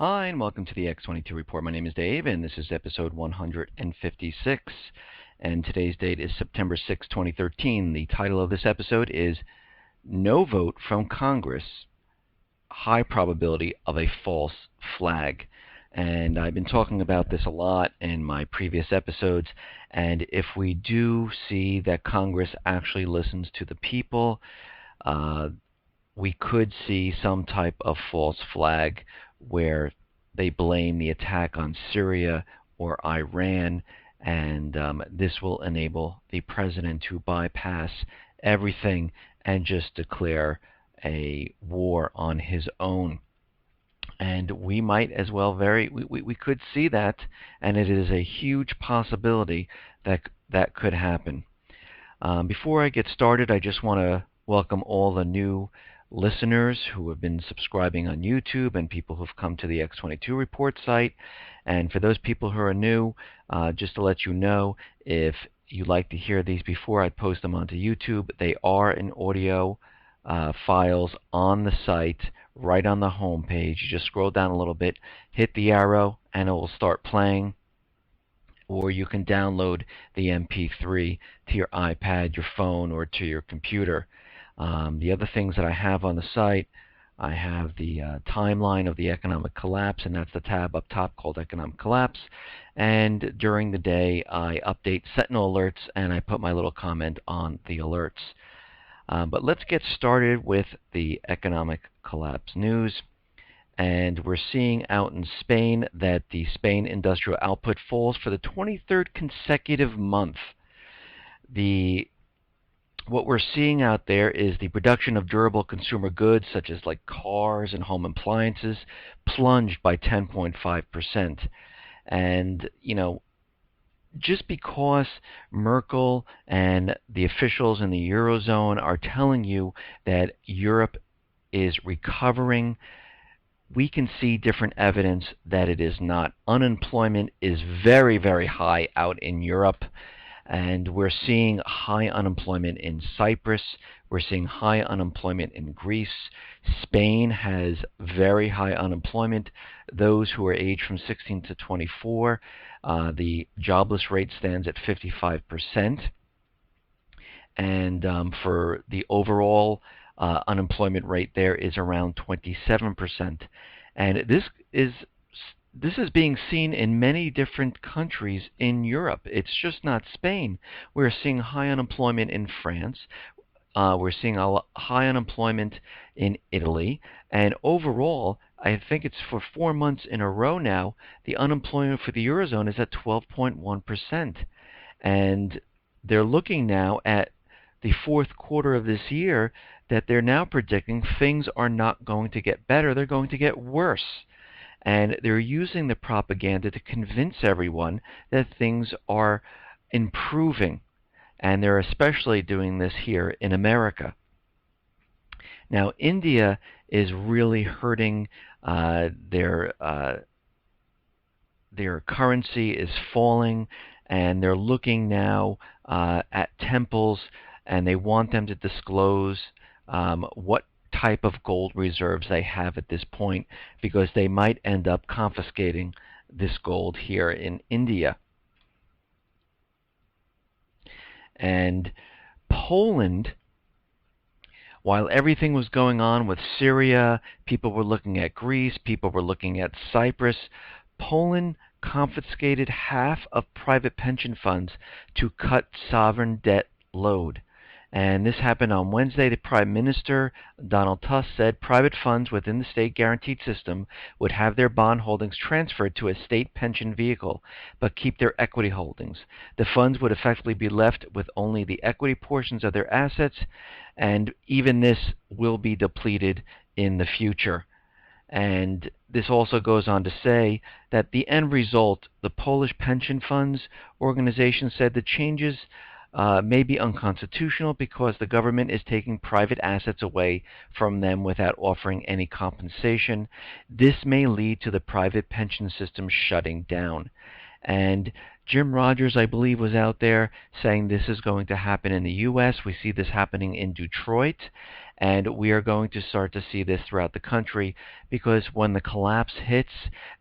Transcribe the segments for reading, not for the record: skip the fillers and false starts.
Hi, and welcome to the X22 Report. My name is Dave, and this is episode 156. And today's date is September 6, 2013. The title of this episode is No Vote from Congress, High Probability of a False Flag. And I've been talking about this a lot in my previous episodes. And if we do see that Congress actually listens to the people, we could see some type of false flag where they blame the attack on Syria or Iran, and this will enable the president to bypass everything and just declare a war on his own. And we might as well we could see that, and it is a huge possibility that could happen. Before I get started, I just want to welcome all the new listeners who have been subscribing on YouTube and people who have come to the X22 Report site. And for those people who are new, just to let you know, if you like to hear these before I post them onto YouTube, they are in audio files on the site, right on the home page. You just scroll down a little bit, hit the arrow, and it will start playing. Or you can download the MP3 to your iPad, your phone, or to your computer. The other things that I have on the site, I have the timeline of the economic collapse, and that's the tab up top called Economic Collapse. And during the day, I update Sentinel alerts, and I put my little comment on the alerts. But let's get started with the economic collapse news. And we're seeing out in Spain that the Spain industrial output falls for the 23rd consecutive month. What we're seeing out there is the production of durable consumer goods, such as like cars and home appliances, plunged by 10.5%. And, just because Merkel and the officials in the Eurozone are telling you that Europe is recovering, we can see different evidence that it is not. Unemployment is very, very high out in Europe. And we're seeing high unemployment in Cyprus. We're seeing high unemployment in Greece. Spain has very high unemployment. Those who are aged from 16 to 24, the jobless rate stands at 55%. And for the overall unemployment rate there is around 27%. And this is being seen in many different countries in Europe. It's just not Spain. We're seeing high unemployment in France. We're seeing high unemployment in Italy. And overall, I think it's for 4 months in a row now, the unemployment for the Eurozone is at 12.1%. And they're looking now at the fourth quarter of this year that they're now predicting things are not going to get better. They're going to get worse. And they're using the propaganda to convince everyone that things are improving. And they're especially doing this here in America. Now, India is really hurting. Their currency is falling, and they're looking now at temples, and they want them to disclose what type of gold reserves they have at this point, because they might end up confiscating this gold here in India. And Poland, while everything was going on with Syria, people were looking at Greece, people were looking at Cyprus, Poland confiscated half of private pension funds to cut sovereign debt load. And this happened on Wednesday. The Prime Minister, Donald Tusk, said private funds within the state guaranteed system would have their bond holdings transferred to a state pension vehicle, but keep their equity holdings. The funds would effectively be left with only the equity portions of their assets, and even this will be depleted in the future. And this also goes on to say that the end result, the Polish Pension Funds organization said the changes may be unconstitutional because the government is taking private assets away from them without offering any compensation. This may lead to the private pension system shutting down. And Jim Rogers, I believe, was out there saying this is going to happen in the U.S. We see this happening in Detroit. And we are going to start to see this throughout the country, because when the collapse hits,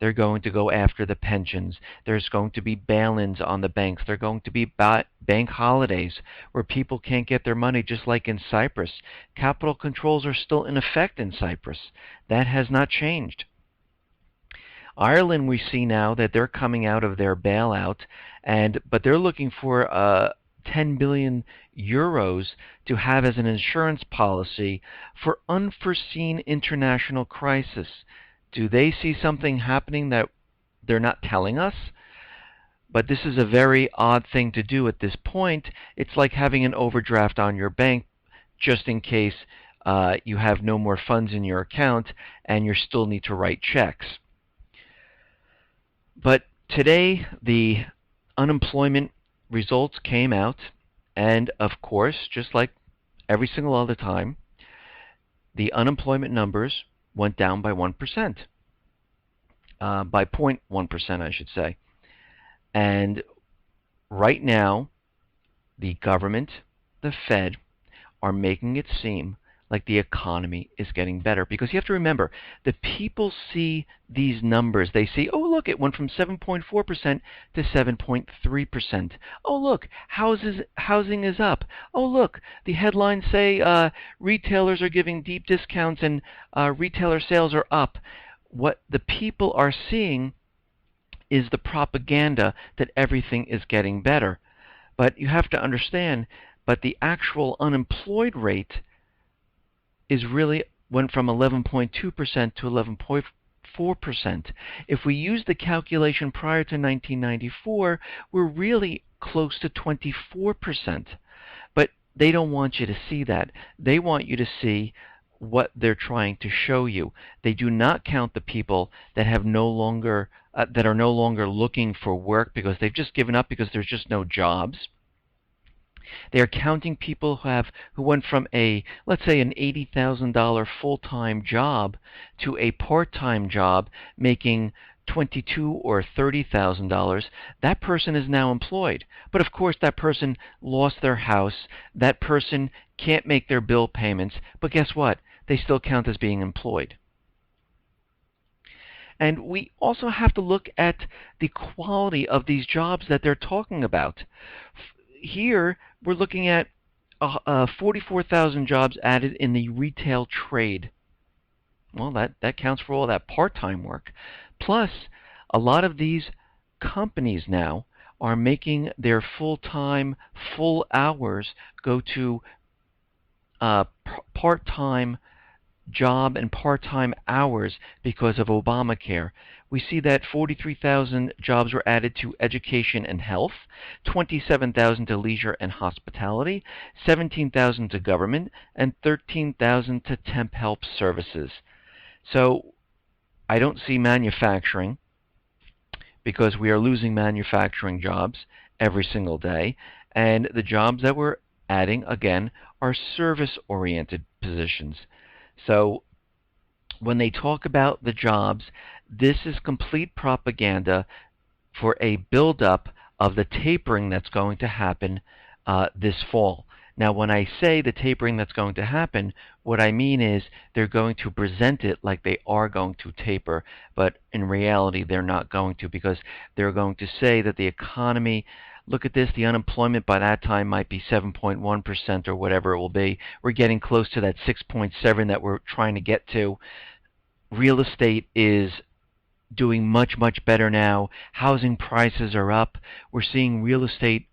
they're going to go after the pensions. There's going to be bail-ins on the banks. There are going to be bank holidays where people can't get their money, just like in Cyprus. Capital controls are still in effect in Cyprus. That has not changed. Ireland, we see now that they're coming out of their bailout, but they're looking for 10 billion euros to have as an insurance policy for unforeseen international crisis. Do they see something happening that they're not telling us? But this is a very odd thing to do at this point. It's like having an overdraft on your bank just in case you have no more funds in your account and you still need to write checks. But today, the unemployment results came out, and of course, just like every single other time, the unemployment numbers went down by 1%, by 0.1%, I should say. And right now, the government, the Fed, are making it seem like the economy is getting better. Because you have to remember, the people see these numbers. They see, oh, look, it went from 7.4% to 7.3%. Oh, look, housing is up. Oh, look, the headlines say retailers are giving deep discounts and retailer sales are up. What the people are seeing is the propaganda that everything is getting better. But you have to understand, but the actual unemployed rate is really went from 11.2% to 11.4%. If we use the calculation prior to 1994, we're really close to 24%. But they don't want you to see that. They want you to see what they're trying to show you. They do not count the people that have no longer that are no longer looking for work because they've just given up because there's just no jobs. They are counting people who went from let's say, an $80,000 full-time job to a part-time job making $22,000 or $30,000. That person is now employed. But of course, that person lost their house. That person can't make their bill payments. But guess what? They still count as being employed. And we also have to look at the quality of these jobs that they're talking about. Here, we're looking at 44,000 jobs added in the retail trade. Well, that counts for all that part-time work. Plus, a lot of these companies now are making their full-time, full hours go to part-time job and part-time hours because of Obamacare. We see that 43,000 jobs were added to education and health, 27,000 to leisure and hospitality, 17,000 to government, and 13,000 to temp help services. So I don't see manufacturing, because we are losing manufacturing jobs every single day, and the jobs that we're adding, again, are service-oriented positions. So when they talk about the jobs, this is complete propaganda for a buildup of the tapering that's going to happen this fall. Now, when I say the tapering that's going to happen, what I mean is they're going to present it like they are going to taper, but in reality they're not going to, because they're going to say that the economy, look at this, the unemployment by that time might be 7.1% or whatever it will be. We're getting close to that 6.7 that we're trying to get to. Real estate is doing much, much better now. Housing prices are up. We're seeing real estate,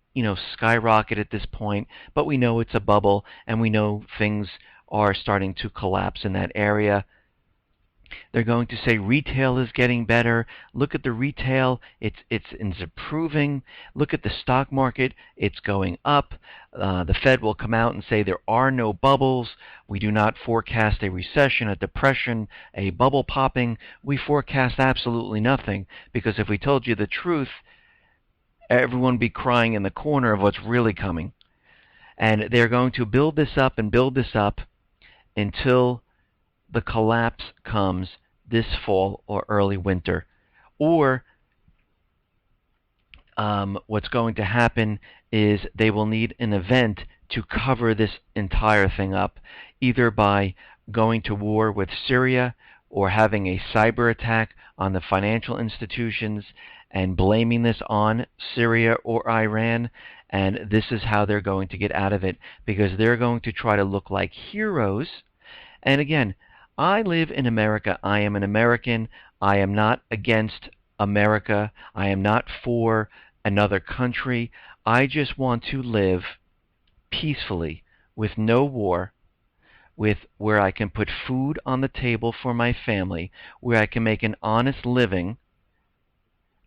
skyrocket at this point, but we know it's a bubble, and we know things are starting to collapse in that area. They're going to say retail is getting better. Look at the retail. It's improving. Look at the stock market. It's going up. The Fed will come out and say there are no bubbles. We do not forecast a recession, a depression, a bubble popping. We forecast absolutely nothing, because if we told you the truth, everyone would be crying in the corner of what's really coming. And they're going to build this up and build this up until the collapse comes this fall or early winter. Or what's going to happen is they will need an event to cover this entire thing up, either by going to war with Syria or having a cyber attack on the financial institutions and blaming this on Syria or Iran. And this is how they're going to get out of it, because they're going to try to look like heroes. And again, I live in America. I am an American. I am not against America. I am not for another country. I just want to live peacefully with no war, with where I can put food on the table for my family, where I can make an honest living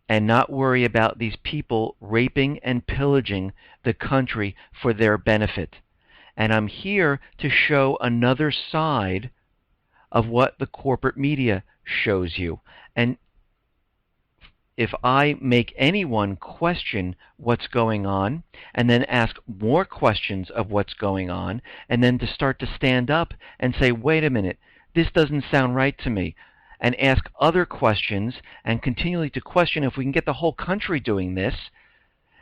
and not worry about these people raping and pillaging the country for their benefit. And I'm here to show another side of what the corporate media shows you. And if I make anyone question what's going on and then ask more questions of what's going on and then to start to stand up and say, wait a minute, this doesn't sound right to me, and ask other questions and continually to question, if we can get the whole country doing this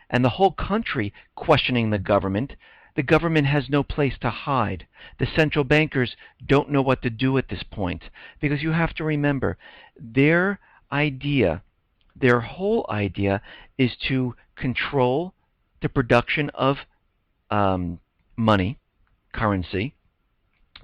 and the whole country questioning the government has no place to hide. The central bankers don't know what to do at this point, because you have to remember, their whole idea is to control the production of money, currency,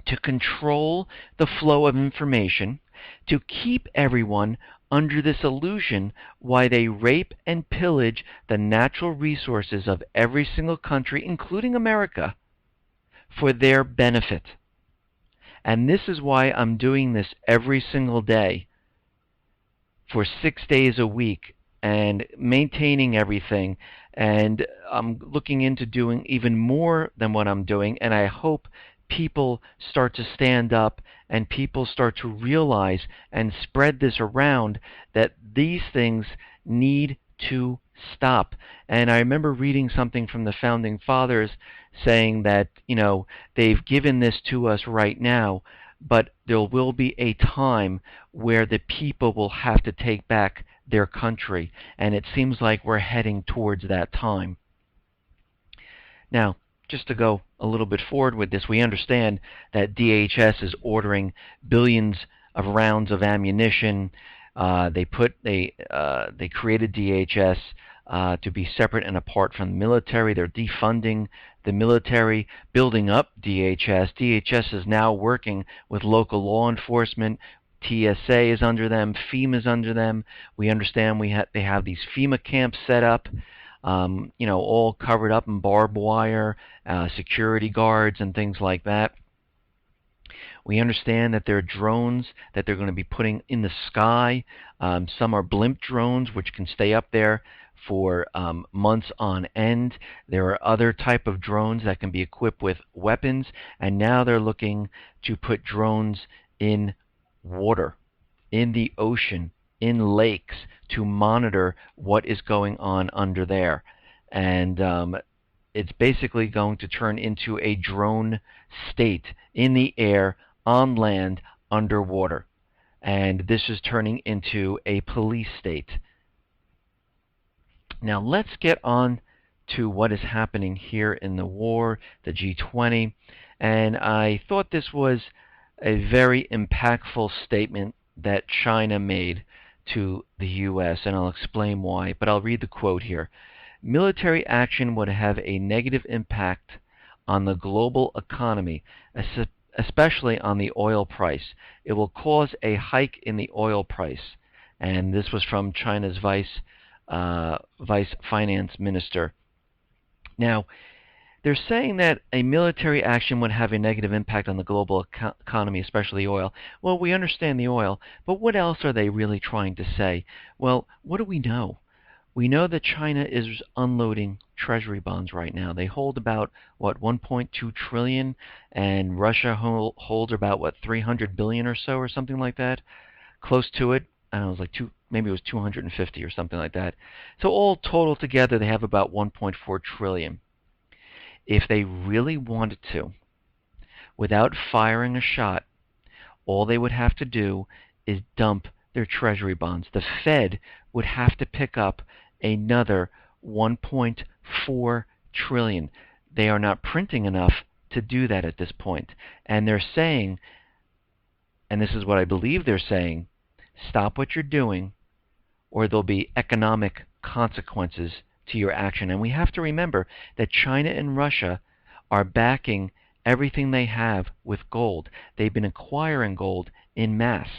to control the flow of information, to keep everyone under this illusion why they rape and pillage the natural resources of every single country, including America, for their benefit. And this is why I'm doing this every single day for 6 days a week and maintaining everything. And I'm looking into doing even more than what I'm doing, and I hope people start to stand up and people start to realize and spread this around, that these things need to stop. And I remember reading something from the Founding Fathers saying that, they've given this to us right now, but there will be a time where the people will have to take back their country. And it seems like we're heading towards that time. Now, just to go a little bit forward with this, we understand that DHS is ordering billions of rounds of ammunition. They created DHS to be separate and apart from the military. They're defunding the military, building up DHS. DHS is now working with local law enforcement. TSA is under them. FEMA is under them. We understand they have these FEMA camps set up, all covered up in barbed wire, security guards and things like that. We understand that there are drones that they're going to be putting in the sky. Some are blimp drones, which can stay up there for months on end. There are other type of drones that can be equipped with weapons, and now they're looking to put drones in water, in the ocean, in lakes, to monitor what is going on under there. And it's basically going to turn into a drone state, in the air, on land, underwater. And this is turning into a police state. Now let's get on to what is happening here in the war, the G20. And I thought this was a very impactful statement that China made to the U.S., and I'll explain why, but I'll read the quote here. Military action would have a negative impact on the global economy, especially on the oil price. It will cause a hike in the oil price. And this was from China's vice finance minister. Now, they're saying that a military action would have a negative impact on the global economy, especially oil. Well, we understand the oil, but what else are they really trying to say? Well, what do we know? We know that China is unloading treasury bonds right now. They hold about, 1.2 trillion, and Russia holds about, 300 billion or so, or something like that. Close to it. I don't know, it was like maybe it was 250 or something like that. So all total together, they have about 1.4 trillion. If they really wanted to, without firing a shot, all they would have to do is dump their treasury bonds. The Fed would have to pick up another 1.4 trillion. they are not printing enough to do that at this point. And they're saying, and this is what I believe they're saying, stop what you're doing or there'll be economic consequences to your action. And we have to remember that China and Russia are backing everything they have with gold. They've been acquiring gold in mass.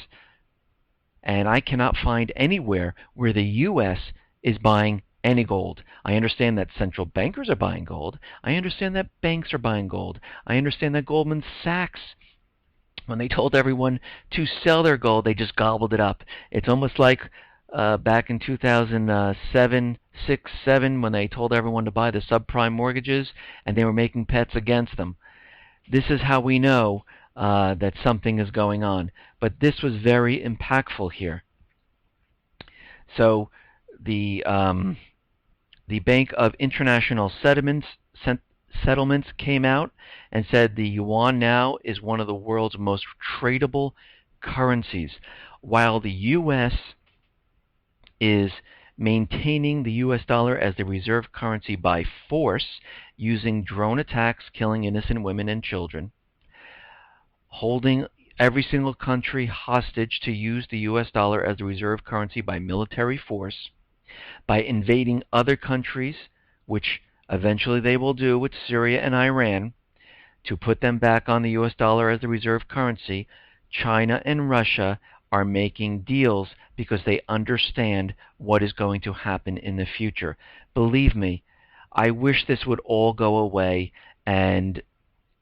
And I cannot find anywhere where the U.S. is buying any gold. I understand that central bankers are buying gold. I understand that banks are buying gold. I understand that Goldman Sachs, when they told everyone to sell their gold, they just gobbled it up. It's almost like back in 2007, 6, 7, when they told everyone to buy the subprime mortgages and they were making bets against them. This is how we know that something is going on. But this was very impactful here. So the Bank of International Settlements came out and said the yuan now is one of the world's most tradable currencies, while the U.S. is maintaining the U.S. dollar as the reserve currency by force, using drone attacks, killing innocent women and children, holding every single country hostage to use the U.S. dollar as the reserve currency by military force, by invading other countries, which eventually they will do with Syria and Iran, to put them back on the U.S. dollar as the reserve currency. China and Russia are making deals because they understand what is going to happen in the future. Believe me, I wish this would all go away, and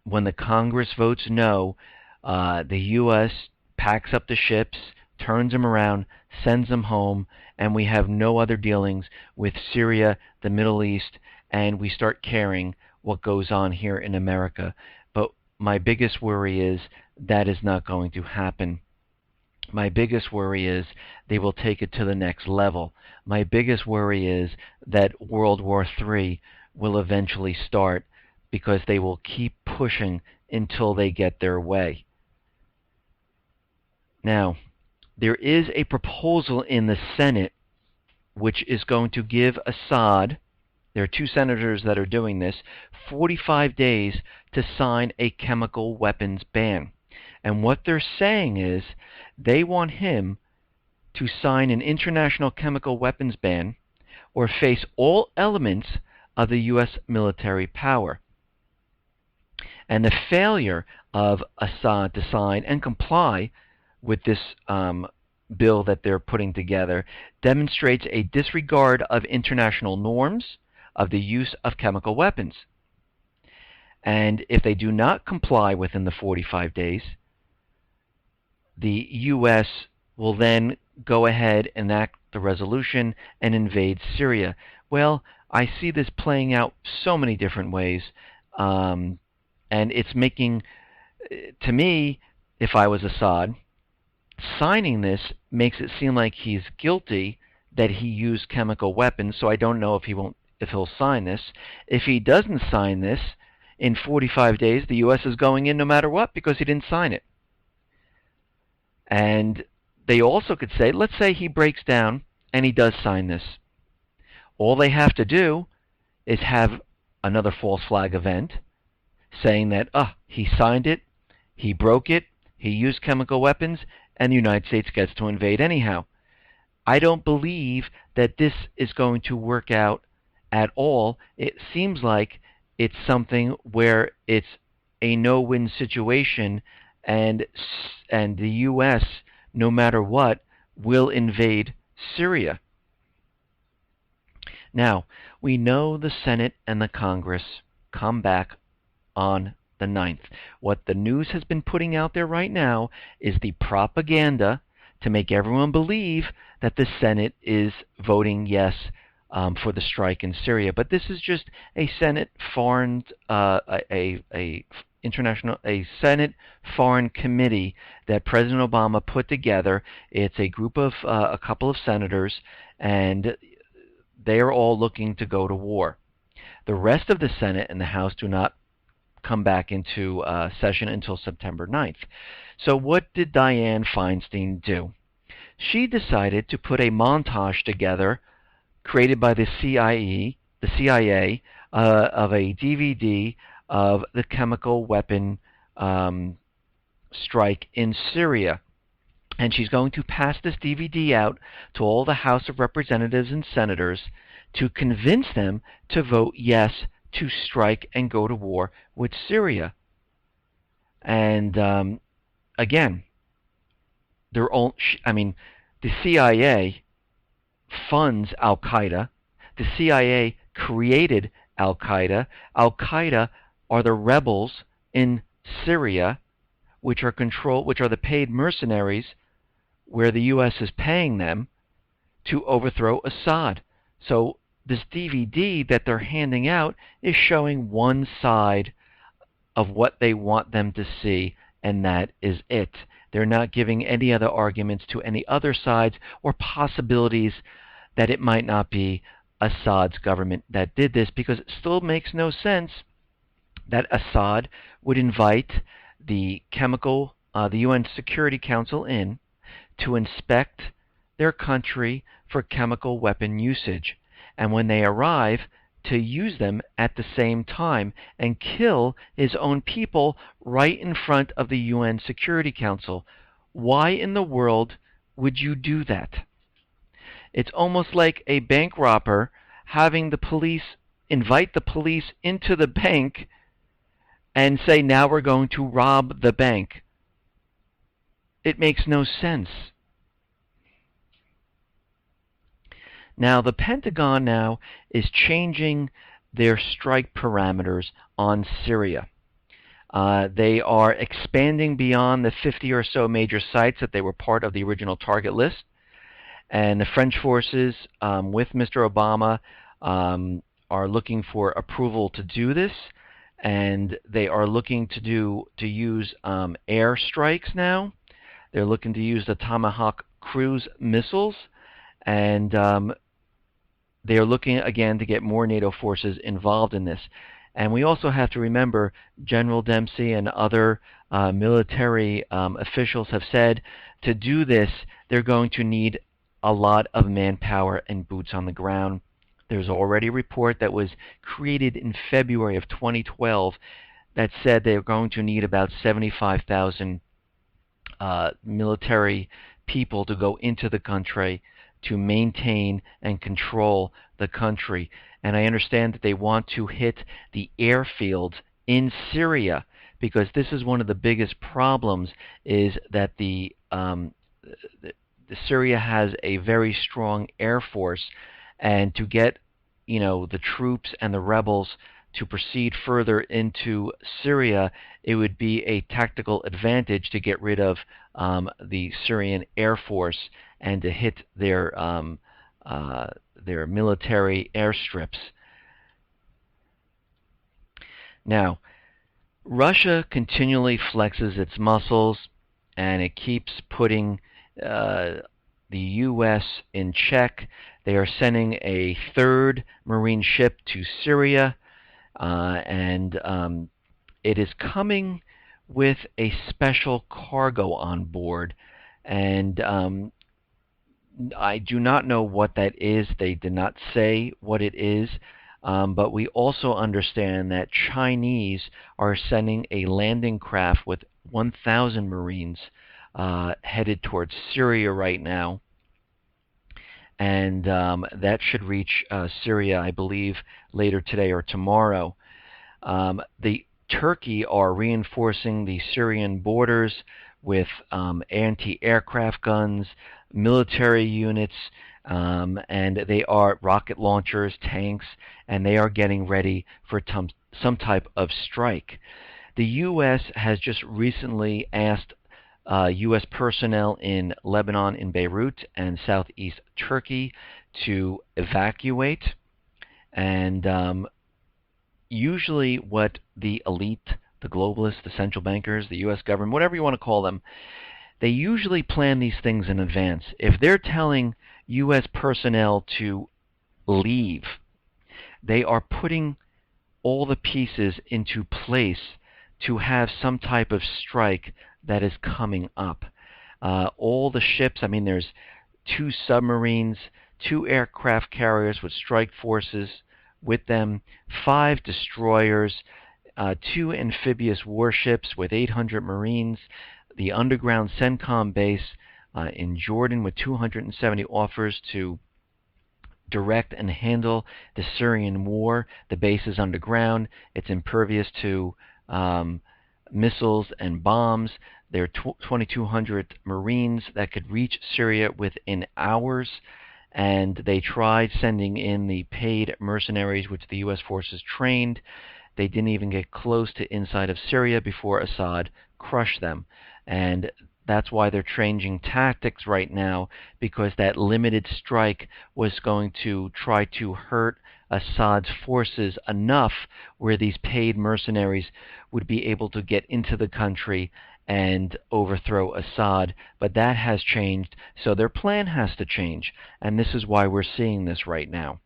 when the Congress votes no, the U.S. packs up the ships, turns them around, sends them home, and we have no other dealings with Syria, the Middle East, and we start caring what goes on here in America. But my biggest worry is that is not going to happen. My biggest worry is they will take it to the next level. My biggest worry is that World War III will eventually start because they will keep pushing until they get their way. Now, there is a proposal in the Senate which is going to give Assad, there are 2 senators that are doing this, 45 days to sign a chemical weapons ban. And what they're saying is they want him to sign an international chemical weapons ban or face all elements of the U.S. military power. And the failure of Assad to sign and comply with this bill that they're putting together demonstrates a disregard of international norms of the use of chemical weapons. And if they do not comply within the 45 days, the U.S. will then go ahead and enact the resolution and invade Syria. Well, I see this playing out so many different ways, and it's making, to me, if I was Assad, signing this makes it seem like he's guilty that he used chemical weapons, so I don't know if he'll sign this. If he doesn't sign this, in 45 days the U.S. is going in no matter what because he didn't sign it. And they also could say, let's say he breaks down and he does sign this. All they have to do is have another false flag event saying that, he signed it, he broke it, he used chemical weapons, and the United States gets to invade anyhow. I don't believe that this is going to work out at all. It seems like it's something where it's a no-win situation, and the U.S., no matter what, will invade Syria. Now, we know the Senate and the Congress come back on the 9th. What the news has been putting out there right now is the propaganda to make everyone believe that the Senate is voting yes for the strike in Syria. But this is just a Senate foreign Senate Foreign Committee that President Obama put together. It's a group of a couple of senators, and they are all looking to go to war. The rest of the Senate and the House do not come back into session until September 9th. So what did Dianne Feinstein do? She decided to put a montage together created by the CIA of a DVD of the chemical weapon strike in Syria. And she's going to pass this DVD out to all the House of Representatives and Senators to convince them to vote yes to strike and go to war with Syria. And again, the CIA funds Al Qaeda. The CIA created Al Qaeda. Al Qaeda are the rebels in Syria, which are the paid mercenaries, where the U.S. is paying them to overthrow Assad. So this DVD that they're handing out is showing one side of what they want them to see, and that is it. They're not giving any other arguments to any other sides or possibilities that it might not be Assad's government that did this, because it still makes no sense that Assad would invite the UN Security Council in to inspect their country for chemical weapon usage, and when they arrive, to use them at the same time and kill his own people right in front of the UN Security Council. Why in the world would you do that? It's almost like a bank robber having the police invite the police into the bank and say, now we're going to rob the bank. It makes no sense. Now, the Pentagon now is changing their strike parameters on Syria. They are expanding beyond the 50 or so major sites that they were part of the original target list. And the French forces, with Mr. Obama, are looking for approval to do this. And they are looking to use air strikes now. They're looking to use the Tomahawk cruise missiles. And they are looking again to get more NATO forces involved in this. And we also have to remember General Dempsey and other military officials have said to do this, they're going to need a lot of manpower and boots on the ground. There's already a report that was created in February of 2012 that said they're going to need about 75,000 military people to go into the country to maintain and control the country. And I understand that they want to hit the airfields in Syria, because this is one of the biggest problems, is that the Syria has a very strong air force, and to get the troops and the rebels to proceed further into Syria, it would be a tactical advantage to get rid of the Syrian Air Force and to hit their military airstrips. Now, Russia continually flexes its muscles, and it keeps putting the U.S. in check. They are sending a third Marine ship to Syria, and it is coming with a special cargo on board. And I do not know what that is. They did not say what it is. But we also understand that Chinese are sending a landing craft with 1,000 Marines headed towards Syria right now. And that should reach Syria, I believe, later today or tomorrow. The Turkey are reinforcing the Syrian borders with anti-aircraft guns, military units, and they are rocket launchers, tanks, and they are getting ready for some type of strike. The U.S. has just recently asked U.S. personnel in Lebanon, in Beirut, and southeast Turkey to evacuate. And usually what the elite, the globalists, the central bankers, the U.S. government, whatever you want to call them, they usually plan these things in advance. If they're telling U.S. personnel to leave, they are putting all the pieces into place to have some type of strike that is coming up. All the ships, there's 2 submarines, 2 aircraft carriers with strike forces, with them 5 destroyers, 2 amphibious warships with 800 Marines, the underground CENTCOM base in Jordan with 270 officers to direct and handle the Syrian war. The base is underground. It's impervious to missiles and bombs. There are 2,200 Marines that could reach Syria within hours. And they tried sending in the paid mercenaries, which the U.S. forces trained. They didn't even get close to inside of Syria before Assad crushed them. And that's why they're changing tactics right now, because that limited strike was going to try to hurt Assad's forces enough where these paid mercenaries would be able to get into the country and overthrow Assad. But that has changed, so their plan has to change, and this is why we're seeing this right now.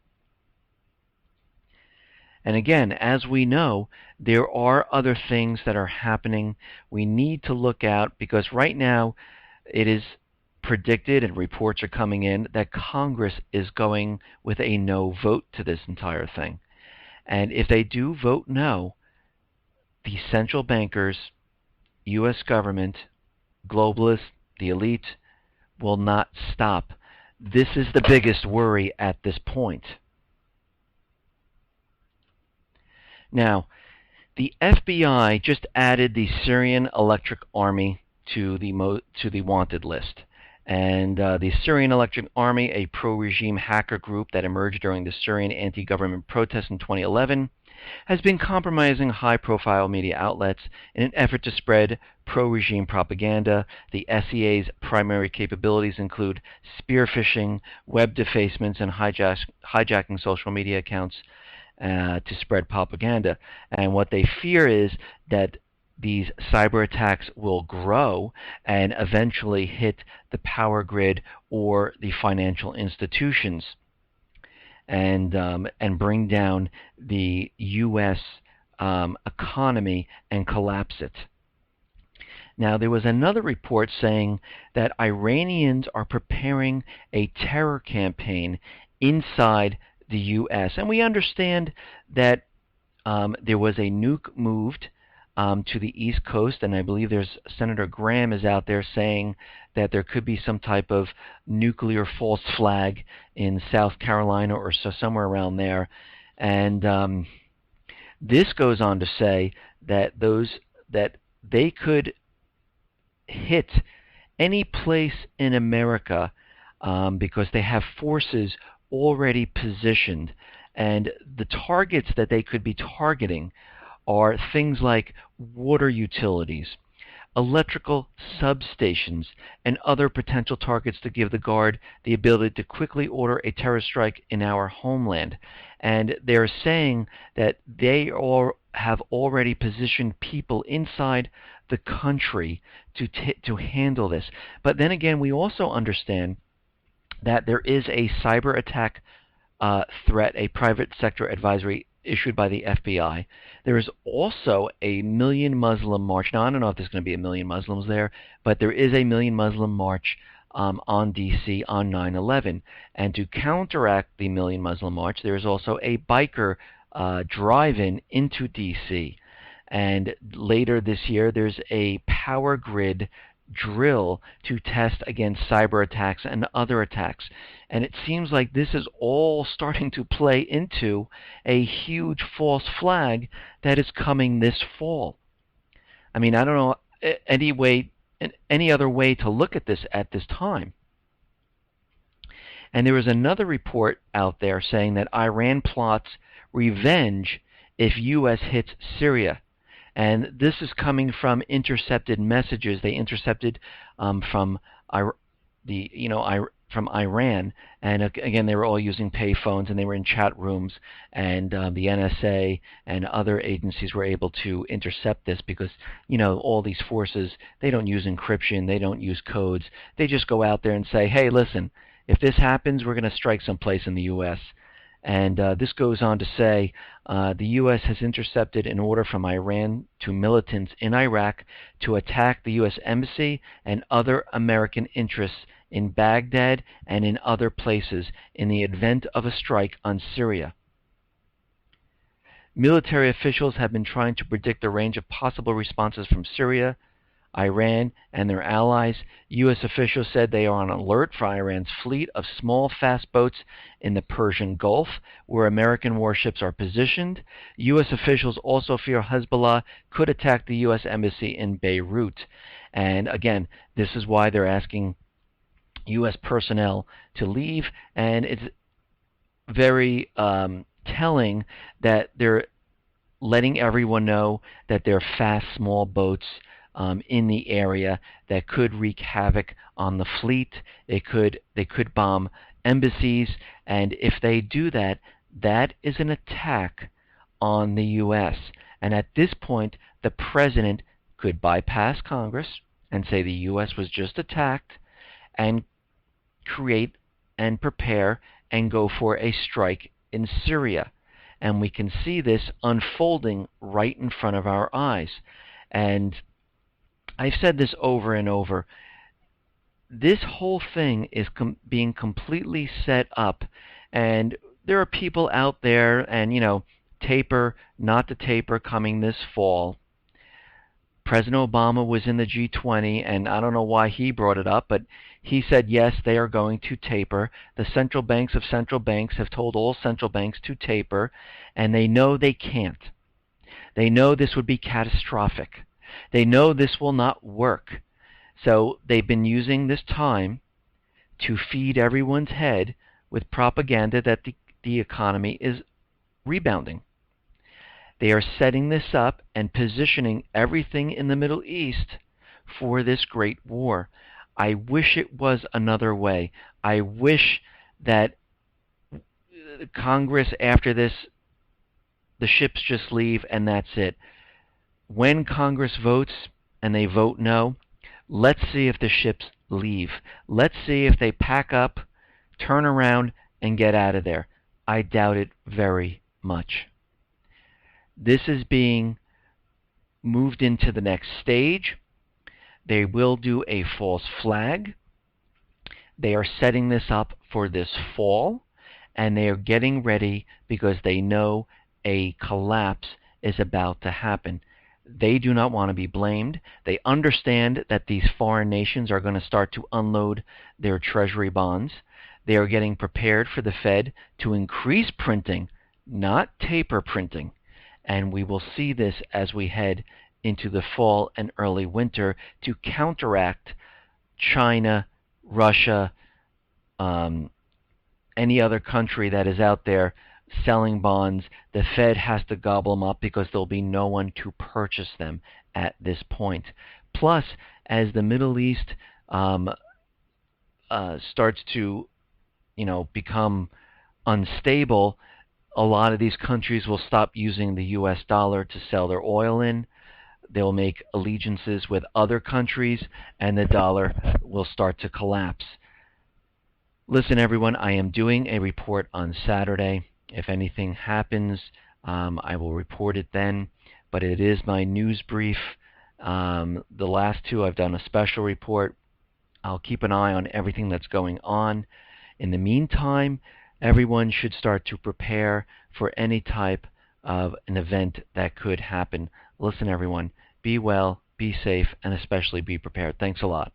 And again, as we know, there are other things that are happening. We need to look out, because right now it is predicted, and reports are coming in, that Congress is going with a no vote to this entire thing. And if they do vote no, the central bankers, U.S. government, globalists, the elite, will not stop. This is the biggest worry at this point. Now, the FBI just added the Syrian Electric Army to the wanted list. And the Syrian Electric Army, a pro-regime hacker group that emerged during the Syrian anti-government protests in 2011, has been compromising high-profile media outlets in an effort to spread pro-regime propaganda. The SEA's primary capabilities include spear phishing, web defacements, and hijacking social media accounts to spread propaganda. And what they fear is that these cyber attacks will grow and eventually hit the power grid or the financial institutions, and bring down the U.S. Economy and collapse it. Now, there was another report saying that Iranians are preparing a terror campaign inside the U.S. And we understand that there was a nuke moved to the East Coast, and I believe there's Senator Graham is out there saying that there could be some type of nuclear false flag in South Carolina or so, somewhere around there. And this goes on to say that they could hit any place in America because they have forces already positioned, and the targets that they could be targeting are things like water utilities, electrical substations, and other potential targets to give the Guard the ability to quickly order a terror strike in our homeland. And they're saying that they have already positioned people inside the country to handle this. But then again, we also understand that there is a cyber attack threat, a private sector advisory issued by the FBI. There is also a Million Muslim March. Now, I don't know if there's going to be a million Muslims there, but there is a Million Muslim March on D.C. on 9/11. And to counteract the Million Muslim March, there is also a biker drive-in into D.C. And later this year, there's a power grid drill to test against cyber attacks and other attacks. And it seems like this is all starting to play into a huge false flag that is coming this fall. I mean, I don't know any other way to look at this time. And there is another report out there saying that Iran plots revenge if U.S. hits Syria. And this is coming from intercepted messages. They intercepted from Iran, and again, they were all using pay phones, and they were in chat rooms, and the NSA and other agencies were able to intercept this because, all these forces, they don't use encryption, they don't use codes. They just go out there and say, hey, listen, if this happens, we're going to strike someplace in the U.S. And this goes on to say the U.S. has intercepted an order from Iran to militants in Iraq to attack the U.S. Embassy and other American interests in Baghdad and in other places in the event of a strike on Syria. Military officials have been trying to predict the range of possible responses from Syria, Iran, and their allies. U.S. officials said they are on alert for Iran's fleet of small, fast boats in the Persian Gulf, where American warships are positioned. U.S. officials also fear Hezbollah could attack the U.S. embassy in Beirut. And again, this is why they're asking U.S. personnel to leave, and it's very telling that they're letting everyone know that there are fast, small boats in the area that could wreak havoc on the fleet. They could bomb embassies, and if they do that, that is an attack on the U.S. And at this point, the president could bypass Congress and say the U.S. was just attacked and create and prepare and go for a strike in Syria. And we can see this unfolding right in front of our eyes. And I've said this over and over. This whole thing is being completely set up, and there are people out there, and taper, not to taper, coming this fall. President Obama was in the G20, and I don't know why he brought it up, but he said, yes, they are going to taper. The central banks of central banks have told all central banks to taper, and they know they can't. They know this would be catastrophic. They know this will not work. So they've been using this time to feed everyone's head with propaganda that the economy is rebounding. They are setting this up and positioning everything in the Middle East for this great war. I wish it was another way. I wish that Congress, after this, the ships just leave and that's it. When Congress votes and they vote no, let's see if the ships leave. Let's see if they pack up, turn around, and get out of there. I doubt it very much. This is being moved into the next stage. They will do a false flag. They are setting this up for this fall, and they are getting ready because they know a collapse is about to happen. They do not want to be blamed. They understand that these foreign nations are going to start to unload their treasury bonds. They are getting prepared for the Fed to increase printing, not taper printing. And we will see this as we head into the fall and early winter to counteract China, Russia, any other country that is out there selling bonds. The Fed has to gobble them up because there'll be no one to purchase them at this point. Plus, as the Middle East starts to, become unstable, a lot of these countries will stop using the U.S. dollar to sell their oil in. They'll make allegiances with other countries, and the dollar will start to collapse. Listen, everyone, I am doing a report on Saturday. If anything happens, I will report it then. But it is my news brief. The last two, I've done a special report. I'll keep an eye on everything that's going on. In the meantime, everyone should start to prepare for any type of an event that could happen. Listen, everyone, be well, be safe, and especially be prepared. Thanks a lot.